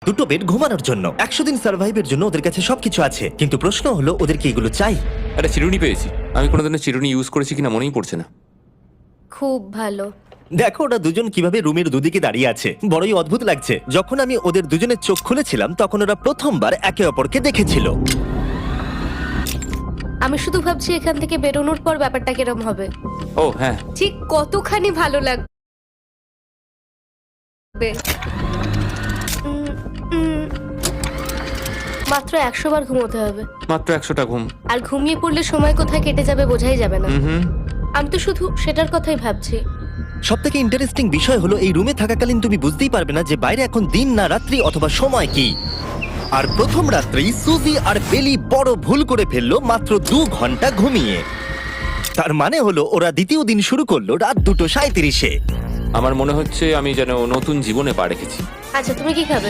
দুটো বেড ঘুমানোর জন্য। 100 দিন সার্ভাইভের জন্য ওদের কাছে সবকিছু আছে, কিন্তু প্রশ্ন হলো ওদের কি এগুলো চাই? একটা চিরুনি পেয়েছি। আমি কোনোদিনও চিরুনি ইউজ করেছি কিনা মনেই পড়ছে না। খুব ভালো। দেখো ওরা দুজন কিভাবে রুমের দুদিকে দাঁড়িয়ে আছে, বড়ই অদ্ভুত লাগছে। যখন আমি ওদের দুজনের চোখ খুলেছিলাম তখন ওরা প্রথমবার একে অপরকে দেখেছিল। আমি শুধু ভাবছি এখান থেকে বেরোনোর পর ব্যাপারটা কিরম হবে, ও হ্যাঁ, ঠিক কতখানি ভালো লাগবে। উম, উম, মাত্র 100 বার ঘুমোতে হবে, মাত্র 100টা ঘুম। আর ঘুমিয়ে পড়লে সময় কোথায় কেটে যাবে বোঝাই যাবে না। হুম। আমি তো শুধু সেটার কথাই ভাবছি। সব থেকে ইন্টারেস্টিং বিষয় হলো এই রুমে থাকাকালীন তুমি বুঝতেই পারবে না যে বাইরে এখন দিন না রাত্রি অথবা সময় কি। আর প্রথম রাত্রেই সুজি আর বেলি বড় ভুল করে ফেললো মাত্র 2 ঘন্টা ঘুমিয়ে। তার মানে হলো ওরা দ্বিতীয় দিন শুরু করলো রাত 2:37-এ। আমার মনে হচ্ছে আমি যেন নতুন জীবনে পা রেখেছি। আচ্ছা তুমি কি খাবে?